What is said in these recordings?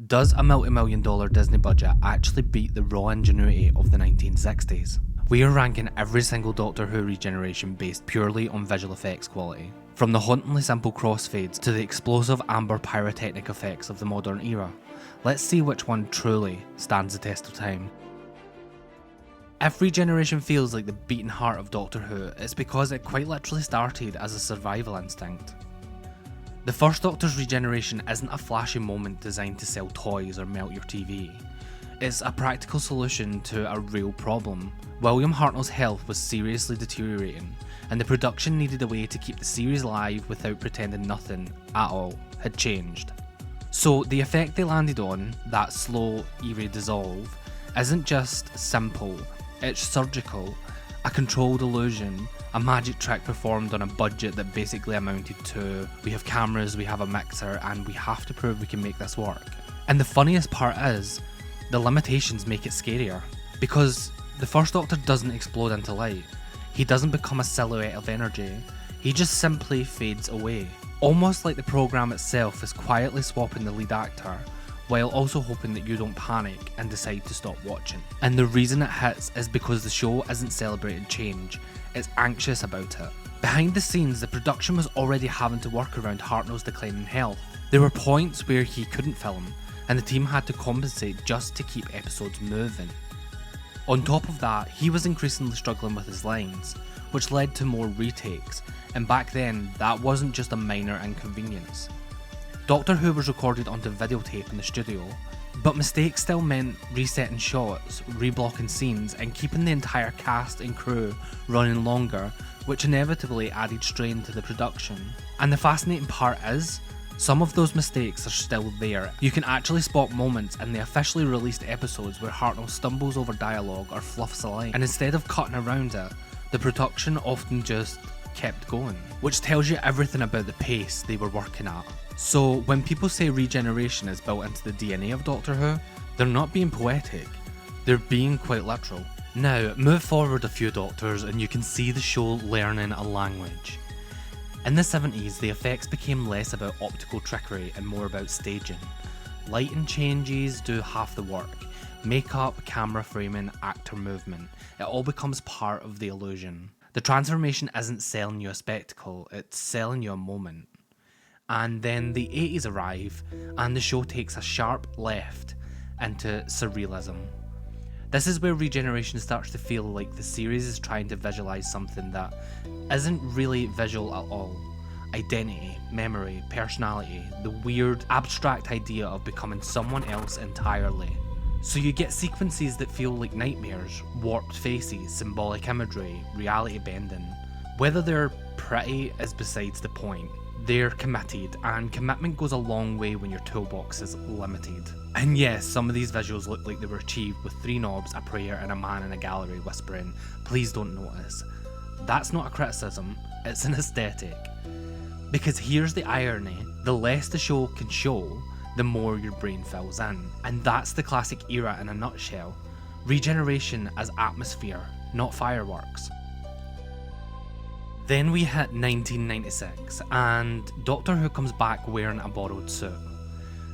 Does a multi-million-dollar Disney budget actually beat the raw ingenuity of the 1960s? We are ranking every single Doctor Who regeneration based purely on visual effects quality. From the hauntingly simple crossfades to the explosive amber pyrotechnic effects of the modern era. Let's see which one truly stands the test of time. If regeneration feels like the beating heart of Doctor Who, it's because it quite literally started as a survival instinct. The first Doctor's regeneration isn't a flashy moment designed to sell toys or melt your TV. It's a practical solution to a real problem. William Hartnell's health was seriously deteriorating, and the production needed a way to keep the series alive without pretending nothing at all had changed. So the effect they landed on, that slow, eerie dissolve, isn't just simple, it's surgical, a controlled illusion, a magic trick performed on a budget that basically amounted to, we have cameras, we have a mixer, and we have to prove we can make this work. And the funniest part is, the limitations make it scarier, because the first Doctor doesn't explode into light, he doesn't become a silhouette of energy, he just simply fades away. Almost like the programme itself is quietly swapping the lead actor, while also hoping that you don't panic and decide to stop watching. And the reason it hits is because the show isn't celebrating change, it's anxious about it. Behind the scenes, the production was already having to work around Hartnell's declining health. There were points where he couldn't film, and the team had to compensate just to keep episodes moving. On top of that, he was increasingly struggling with his lines, which led to more retakes, and back then, that wasn't just a minor inconvenience. Doctor Who was recorded onto videotape in the studio, but mistakes still meant resetting shots, reblocking scenes, and keeping the entire cast and crew running longer, which inevitably added strain to the production. And the fascinating part is, some of those mistakes are still there. You can actually spot moments in the officially released episodes where Hartnell stumbles over dialogue or fluffs a line, and instead of cutting around it, the production often just kept going, which tells you everything about the pace they were working at. So when people say regeneration is built into the DNA of Doctor Who, they're not being poetic, they're being quite literal. Now, move forward a few Doctors and you can see the show learning a language. In the 70s, the effects became less about optical trickery and more about staging. Lighting changes do half the work. Makeup, camera framing, actor movement, it all becomes part of the illusion. The transformation isn't selling you a spectacle, it's selling you a moment. And then the 80s arrive, and the show takes a sharp left into surrealism. This is where regeneration starts to feel like the series is trying to visualise something that isn't really visual at all. Identity, memory, personality, the weird, abstract idea of becoming someone else entirely. So you get sequences that feel like nightmares, warped faces, symbolic imagery, reality bending. Whether they're pretty is besides the point. They're committed, and commitment goes a long way when your toolbox is limited. And yes, some of these visuals look like they were achieved with 3 knobs, a prayer, and a man in a gallery whispering, "Please don't notice." That's not a criticism, it's an aesthetic. Because here's the irony, the less the show can show, the more your brain fills in. And that's the classic era in a nutshell. Regeneration as atmosphere, not fireworks. Then we hit 1996, and Doctor Who comes back wearing a borrowed suit.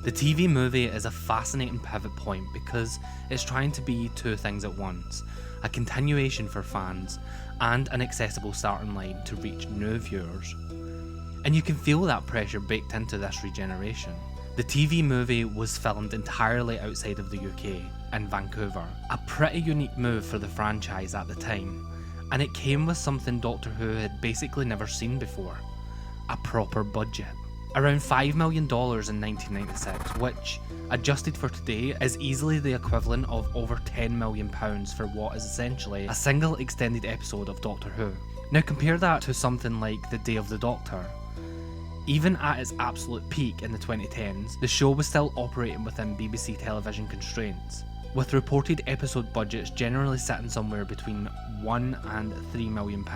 The TV movie is a fascinating pivot point because it's trying to be 2 things at once, a continuation for fans, and an accessible starting line to reach new viewers. And you can feel that pressure baked into this regeneration. The TV movie was filmed entirely outside of the UK, in Vancouver, a pretty unique move for the franchise at the time. And it came with something Doctor Who had basically never seen before, a proper budget. Around $5 million in 1996, which, adjusted for today, is easily the equivalent of over £10 million for what is essentially a single extended episode of Doctor Who. Now compare that to something like The Day of the Doctor. Even at its absolute peak in the 2010s, the show was still operating within BBC television constraints, with reported episode budgets generally sitting somewhere between £1 and £3 million.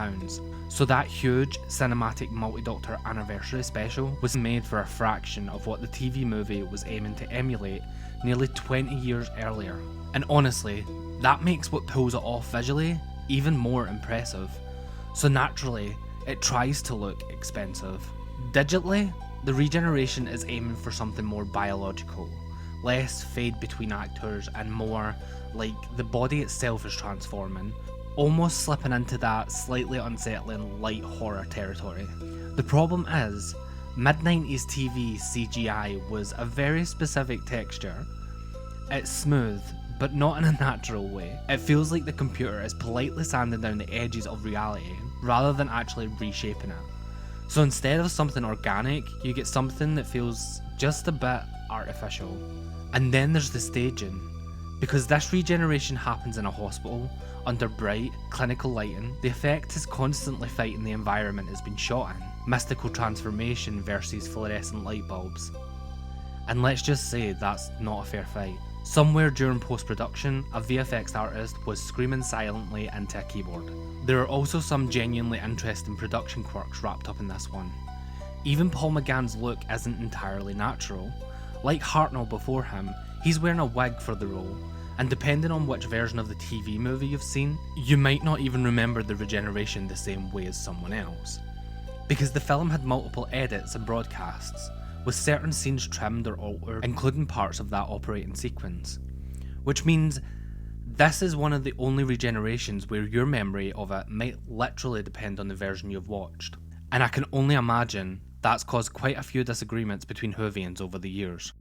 So that huge cinematic multi-Doctor anniversary special was made for a fraction of what the TV movie was aiming to emulate nearly 20 years earlier. And honestly, that makes what pulls it off visually even more impressive. So naturally, it tries to look expensive. Digitally, the regeneration is aiming for something more biological, less fade between actors and more like the body itself is transforming, almost slipping into that slightly unsettling light horror territory. The problem is, mid-90s TV CGI was a very specific texture. It's smooth, but not in a natural way. It feels like the computer is politely sanding down the edges of reality rather than actually reshaping it. So instead of something organic, you get something that feels just a bit artificial. And then there's the staging. Because this regeneration happens in a hospital, under bright, clinical lighting, the effect is constantly fighting the environment it's been shot in. Mystical transformation versus fluorescent light bulbs. And let's just say that's not a fair fight. Somewhere during post-production, a VFX artist was screaming silently into a keyboard. There are also some genuinely interesting production quirks wrapped up in this one. Even Paul McGann's look isn't entirely natural. Like Hartnell before him, he's wearing a wig for the role, and depending on which version of the TV movie you've seen, you might not even remember the regeneration the same way as someone else. Because the film had multiple edits and broadcasts, with certain scenes trimmed or altered, including parts of that operating sequence. Which means this is one of the only regenerations where your memory of it might literally depend on the version you've watched. And I can only imagine that's caused quite a few disagreements between Whovians over the years.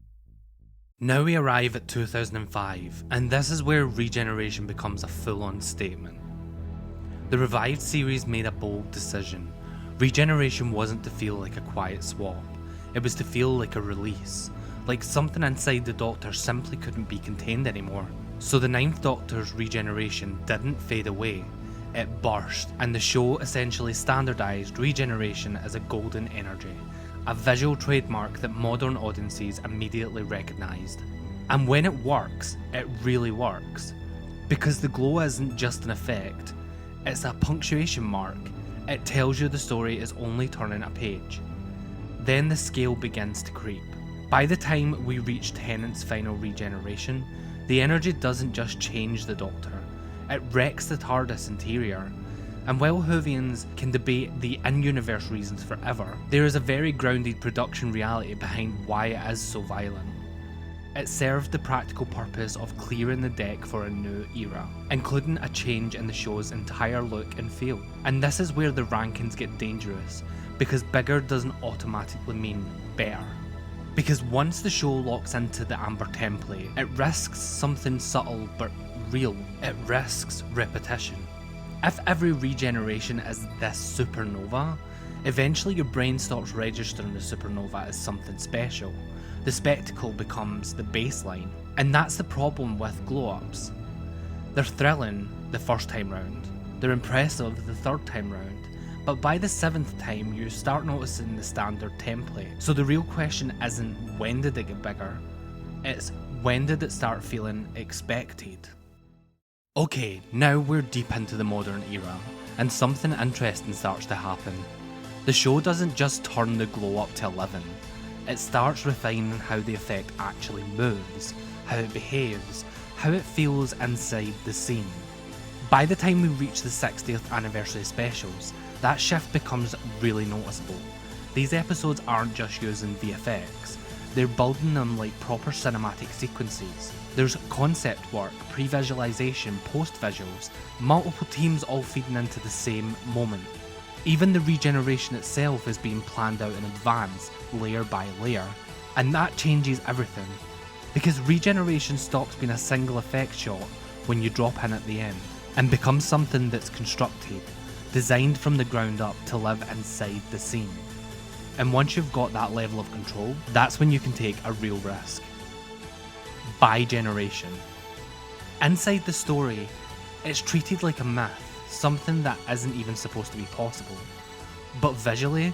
Now we arrive at 2005, and this is where regeneration becomes a full-on statement. The revived series made a bold decision. Regeneration wasn't to feel like a quiet swap. It was to feel like a release, like something inside the Doctor simply couldn't be contained anymore. So the Ninth Doctor's regeneration didn't fade away, it burst, and the show essentially standardised regeneration as a golden energy, a visual trademark that modern audiences immediately recognised. And when it works, it really works. Because the glow isn't just an effect, it's a punctuation mark. It tells you the story is only turning a page. Then the scale begins to creep. By the time we reach Tennant's final regeneration, the energy doesn't just change the Doctor, it wrecks the Tardis interior. And while Whovians can debate the in-universe reasons forever, there is a very grounded production reality behind why it is so violent. It served the practical purpose of clearing the deck for a new era, including a change in the show's entire look and feel. And this is where the rankings get dangerous, because bigger doesn't automatically mean better. Because once the show locks into the Amber template, it risks something subtle but real. It risks repetition. If every regeneration is this supernova, eventually your brain stops registering the supernova as something special. The spectacle becomes the baseline. And that's the problem with glow-ups. They're thrilling the first time round, they're impressive the third time round, but by the 7th time you start noticing the standard template. So the real question isn't when did it get bigger, it's when did it start feeling expected. Okay, now we're deep into the modern era, and something interesting starts to happen. The show doesn't just turn the glow up to 11, it starts refining how the effect actually moves, how it behaves, how it feels inside the scene. By the time we reach the 60th anniversary specials, that shift becomes really noticeable. These episodes aren't just using VFX, they're building them like proper cinematic sequences. There's concept work, pre-visualization, post-visuals, multiple teams all feeding into the same moment. Even the regeneration itself is being planned out in advance, layer by layer. And that changes everything. Because regeneration stops being a single effect shot when you drop in at the end, and becomes something that's constructed, designed from the ground up to live inside the scene. And once you've got that level of control, that's when you can take a real risk. Bi-generation. Inside the story, it's treated like a myth, something that isn't even supposed to be possible. But visually,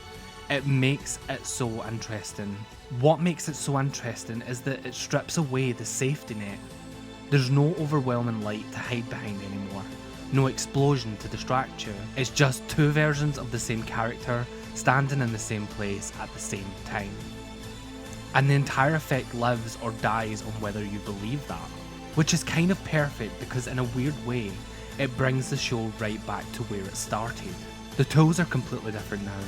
it makes it so interesting. What makes it so interesting is that it strips away the safety net. There's no overwhelming light to hide behind anymore, no explosion to distract you. It's just two versions of the same character standing in the same place at the same time. And the entire effect lives or dies on whether you believe that. Which is kind of perfect because in a weird way, it brings the show right back to where it started. The tools are completely different now.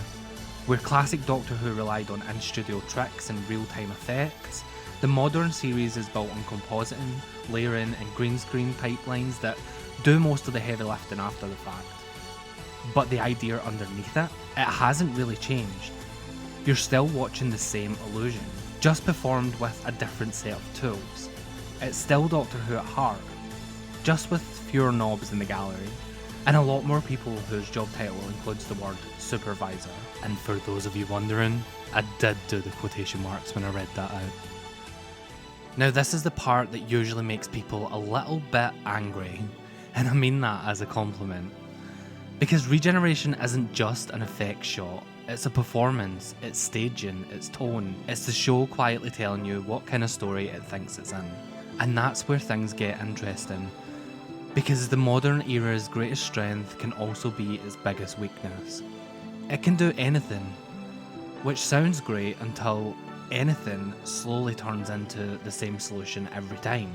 Where classic Doctor Who relied on in-studio tricks and real-time effects, The modern series is built on compositing, layering and green screen pipelines that do most of the heavy lifting after the fact. But the idea underneath it hasn't really changed. You're still watching the same illusion, just performed with a different set of tools. It's still Doctor Who at heart, just with fewer knobs in the gallery, and a lot more people whose job title includes the word supervisor. And for those of you wondering, I did do the quotation marks when I read that out. Now this is the part that usually makes people a little bit angry, and I mean that as a compliment. Because Regeneration isn't just an effects shot, it's a performance, it's staging, it's tone, it's the show quietly telling you what kind of story it thinks it's in. And that's where things get interesting, because the modern era's greatest strength can also be its biggest weakness. It can do anything, which sounds great until anything slowly turns into the same solution every time.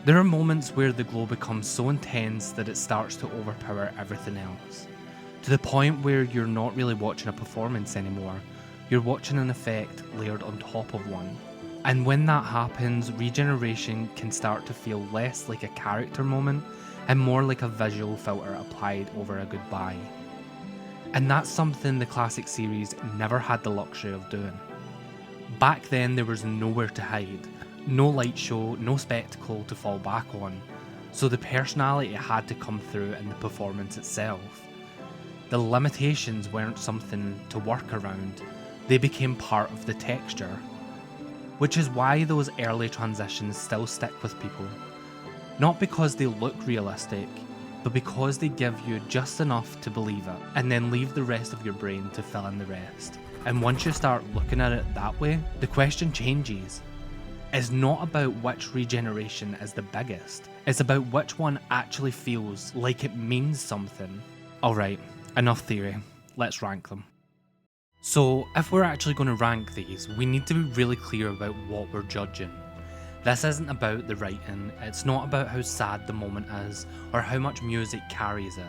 There are moments where the glow becomes so intense that it starts to overpower everything else, to the point where you're not really watching a performance anymore, you're watching an effect layered on top of one. And when that happens, Regeneration can start to feel less like a character moment and more like a visual filter applied over a goodbye. And that's something the classic series never had the luxury of doing. Back then there was nowhere to hide, no light show, no spectacle to fall back on, so the personality had to come through in the performance itself. The limitations weren't something to work around, they became part of the texture. Which is why those early transitions still stick with people. Not because they look realistic, but because they give you just enough to believe it, and then leave the rest of your brain to fill in the rest. And once you start looking at it that way, the question changes. It's not about which regeneration is the biggest, it's about which one actually feels like it means something. Alright, enough theory, let's rank them. So, if we're actually going to rank these, we need to be really clear about what we're judging. This isn't about the writing, it's not about how sad the moment is, or how much music carries it,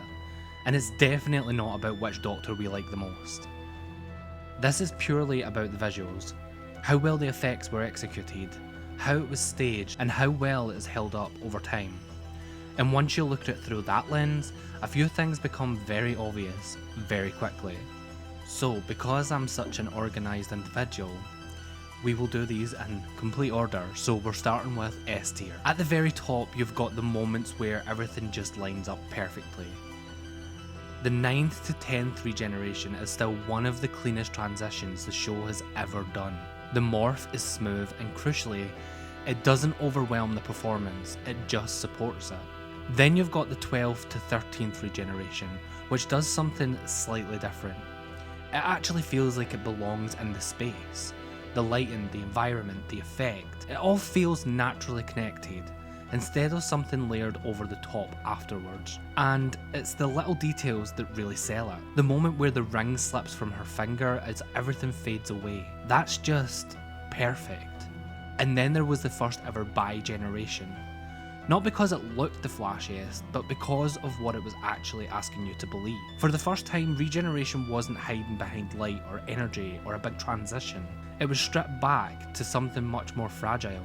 and it's definitely not about which Doctor we like the most. This is purely about the visuals, how well the effects were executed, how it was staged, and how well it is held up over time. And once you look at it through that lens, a few things become very obvious, very quickly. So, because I'm such an organised individual, we will do these in complete order, so we're starting with S tier. At the very top, you've got the moments where everything just lines up perfectly. The 9th to 10th regeneration is still one of the cleanest transitions the show has ever done. The morph is smooth and crucially, it doesn't overwhelm the performance, it just supports it. Then you've got the 12th to 13th regeneration, which does something slightly different. It actually feels like it belongs in the space. The lighting, the environment, the effect, it all feels naturally connected, instead of something layered over the top afterwards. And it's the little details that really sell it. The moment where the ring slips from her finger as everything fades away, that's just perfect. And then there was the first ever bi-generation. Not because it looked the flashiest, but because of what it was actually asking you to believe. For the first time, Regeneration wasn't hiding behind light or energy or a big transition. It was stripped back to something much more fragile.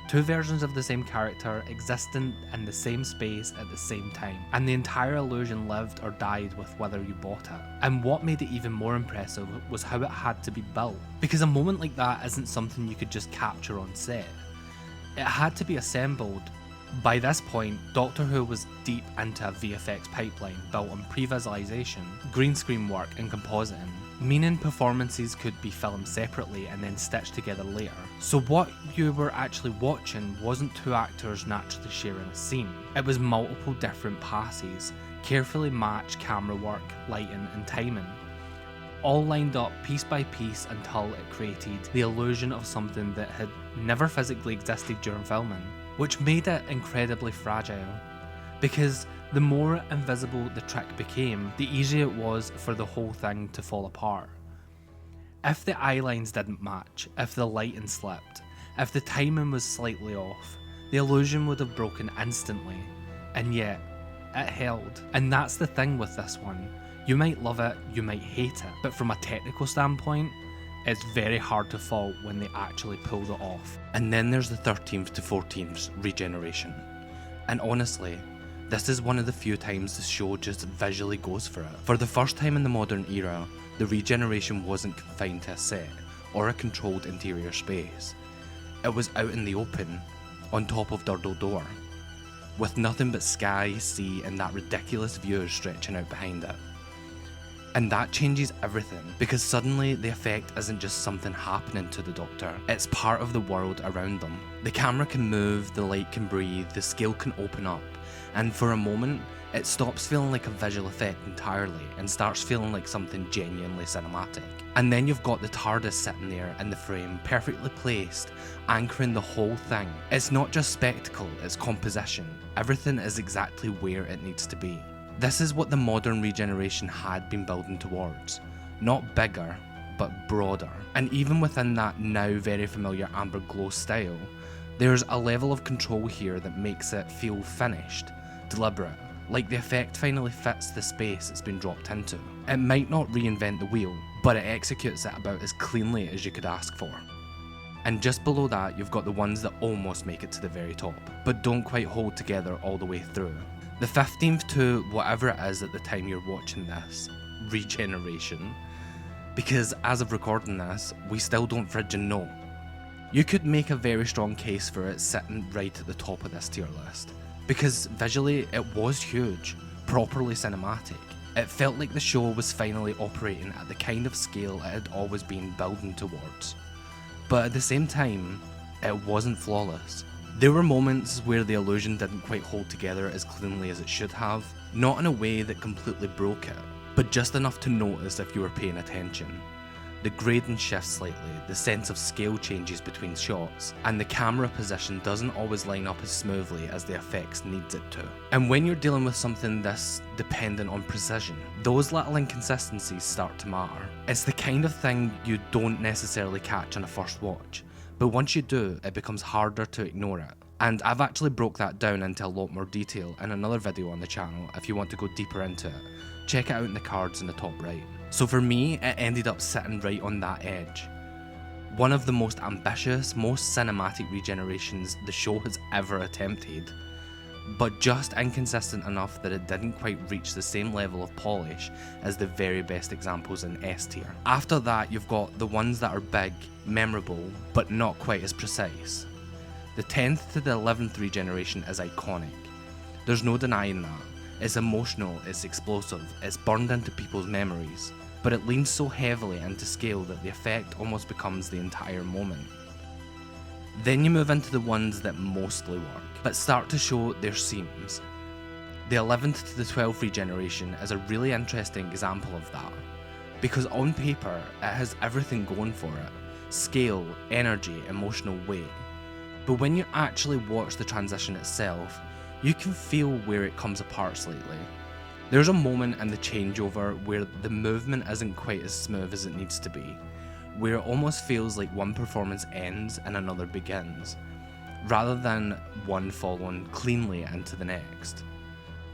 Two versions of the same character existing in the same space at the same time, and the entire illusion lived or died with whether you bought it. And what made it even more impressive was how it had to be built, because a moment like that isn't something you could just capture on set. It had to be assembled. By this point, Doctor Who was deep into a VFX pipeline built on pre-visualization, green screen work and compositing, meaning performances could be filmed separately and then stitched together later. So what you were actually watching wasn't two actors naturally sharing a scene, it was multiple different passes, carefully matched camera work, lighting and timing, all lined up piece by piece until it created the illusion of something that had never physically existed during filming, which made it incredibly fragile, because the more invisible the trick became, the easier it was for the whole thing to fall apart. If the eye lines didn't match, if the lighting slipped, if the timing was slightly off, the illusion would have broken instantly, and yet, it held. And that's the thing with this one. You might love it, you might hate it, but from a technical standpoint, it's very hard to fault when they actually pulled it off. And then there's the 13th to 14th regeneration. And honestly, this is one of the few times the show just visually goes for it. For the first time in the modern era, the regeneration wasn't confined to a set or a controlled interior space. It was out in the open, on top of Durdle Door, with nothing but sky, sea, and that ridiculous view stretching out behind it. And that changes everything, because suddenly the effect isn't just something happening to the Doctor, it's part of the world around them. The camera can move, the light can breathe, the scale can open up, and for a moment, it stops feeling like a visual effect entirely and starts feeling like something genuinely cinematic. And then you've got the TARDIS sitting there in the frame, perfectly placed, anchoring the whole thing. It's not just spectacle, it's composition. Everything is exactly where it needs to be. This is what the modern regeneration had been building towards. Not bigger, but broader. And even within that now very familiar amber glow style, there's a level of control here that makes it feel finished, deliberate, like the effect finally fits the space it's been dropped into. It might not reinvent the wheel, but it executes it about as cleanly as you could ask for. And just below that, you've got the ones that almost make it to the very top, but don't quite hold together all the way through. The 15th to whatever it is at the time you're watching this regeneration, because as of recording this, we still don't friggin' know. You could make a very strong case for it sitting right at the top of this tier list, because visually it was huge, properly cinematic. It felt like the show was finally operating at the kind of scale it had always been building towards. But at the same time, it wasn't flawless. There were moments where the illusion didn't quite hold together as cleanly as it should have, not in a way that completely broke it, but just enough to notice if you were paying attention. The grading shifts slightly, the sense of scale changes between shots, and the camera position doesn't always line up as smoothly as the effects needs it to. And when you're dealing with something this dependent on precision, those little inconsistencies start to matter. It's the kind of thing you don't necessarily catch on a first watch, but once you do, it becomes harder to ignore it. And I've actually broke that down into a lot more detail in another video on the channel if you want to go deeper into it. Check it out in the cards in the top right. So for me, it ended up sitting right on that edge. One of the most ambitious, most cinematic regenerations the show has ever attempted, but just inconsistent enough that it didn't quite reach the same level of polish as the very best examples in S tier. After that, you've got the ones that are big, memorable, but not quite as precise. The 10th to the 11th regeneration is iconic. There's no denying that. It's emotional, it's explosive, it's burned into people's memories, but it leans so heavily into scale that the effect almost becomes the entire moment. Then you move into the ones that mostly work, but start to show their seams. The 11th to the 12th regeneration is a really interesting example of that, because on paper it has everything going for it: scale, energy, emotional weight. But when you actually watch the transition itself, you can feel where it comes apart slightly. There's a moment in the changeover where the movement isn't quite as smooth as it needs to be, where it almost feels like one performance ends and another begins, rather than one following cleanly into the next.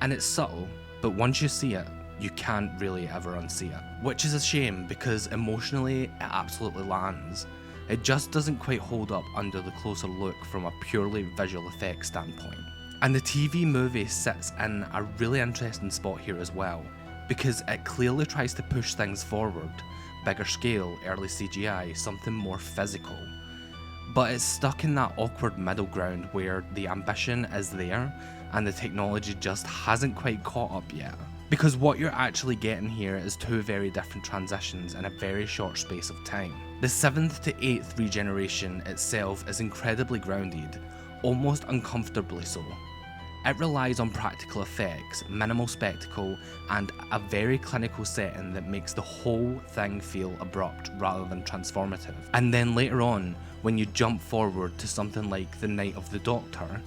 And it's subtle, but once you see it, you can't really ever unsee it. Which is a shame, because emotionally it absolutely lands. It just doesn't quite hold up under the closer look from a purely visual effects standpoint. And the TV movie sits in a really interesting spot here as well, because it clearly tries to push things forward, bigger scale, early CGI, something more physical. But it's stuck in that awkward middle ground where the ambition is there and the technology just hasn't quite caught up yet. Because what you're actually getting here is two very different transitions in a very short space of time. The 7th to 8th regeneration itself is incredibly grounded, almost uncomfortably so. It relies on practical effects, minimal spectacle, and a very clinical setting that makes the whole thing feel abrupt rather than transformative. And then later on, when you jump forward to something like The Night of the Doctor,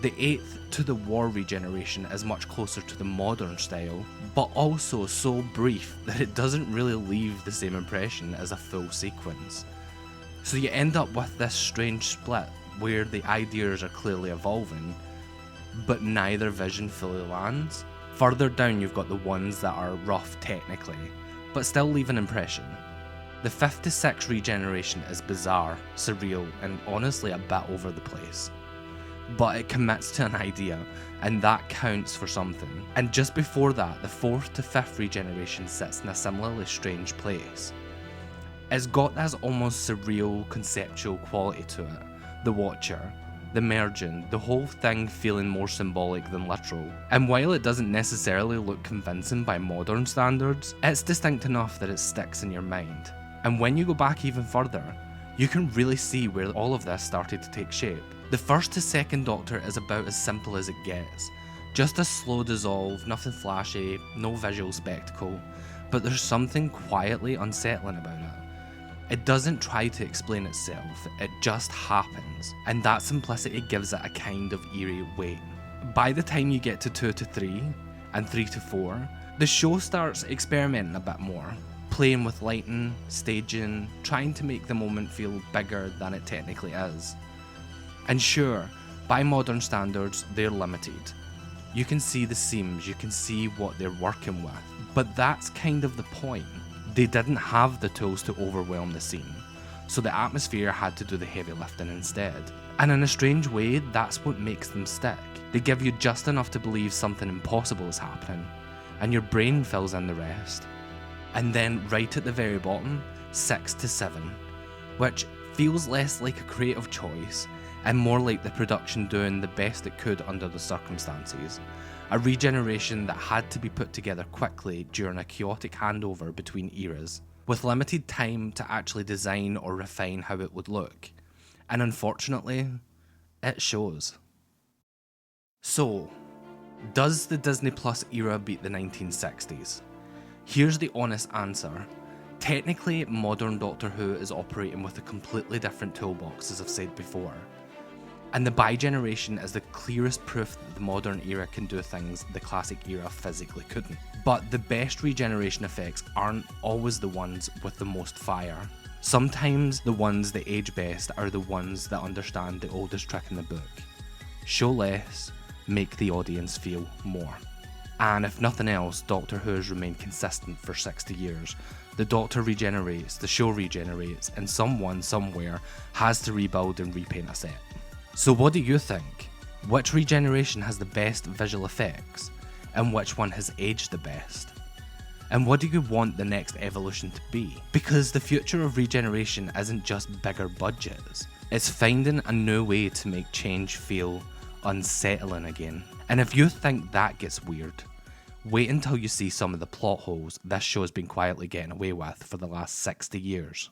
the 8th to the War regeneration is much closer to the modern style, but also so brief that it doesn't really leave the same impression as a full sequence. So you end up with this strange split where the ideas are clearly evolving, but neither vision fully lands. Further down you've got the ones that are rough technically, but still leave an impression. The 56 regeneration is bizarre, surreal, and honestly a bit over the place. But it commits to an idea, and that counts for something. And just before that, the 4th to 5th regeneration sits in a similarly strange place. It's got this almost surreal conceptual quality to it. The Watcher, the merging, the whole thing feeling more symbolic than literal. And while it doesn't necessarily look convincing by modern standards, it's distinct enough that it sticks in your mind. And when you go back even further, you can really see where all of this started to take shape. The 1st to 2nd Doctor is about as simple as it gets. Just a slow dissolve, nothing flashy, no visual spectacle, but there's something quietly unsettling about it. It doesn't try to explain itself, it just happens, and that simplicity gives it a kind of eerie weight. By the time you get to 2 to 3, and 3 to 4, the show starts experimenting a bit more, playing with lighting, staging, trying to make the moment feel bigger than it technically is. And sure, by modern standards, they're limited. You can see the seams, you can see what they're working with, but that's kind of the point. They didn't have the tools to overwhelm the scene, so the atmosphere had to do the heavy lifting instead. And in a strange way, that's what makes them stick. They give you just enough to believe something impossible is happening, and your brain fills in the rest. And then right at the very bottom, 6 to 7, which feels less like a creative choice and more like the production doing the best it could under the circumstances. A regeneration that had to be put together quickly during a chaotic handover between eras, with limited time to actually design or refine how it would look. And unfortunately, it shows. So, does the Disney Plus era beat the 1960s? Here's the honest answer. Technically, modern Doctor Who is operating with a completely different toolbox, as I've said before. And the bi-generation is the clearest proof that the modern era can do things the classic era physically couldn't. But the best regeneration effects aren't always the ones with the most fire. Sometimes the ones that age best are the ones that understand the oldest trick in the book. Show less, make the audience feel more. And if nothing else, Doctor Who has remained consistent for 60 years. The Doctor regenerates, the show regenerates, and someone somewhere has to rebuild and repaint a set. So what do you think? Which regeneration has the best visual effects? And which one has aged the best? And what do you want the next evolution to be? Because the future of regeneration isn't just bigger budgets, it's finding a new way to make change feel unsettling again. And if you think that gets weird, wait until you see some of the plot holes this show's been quietly getting away with for the last 60 years.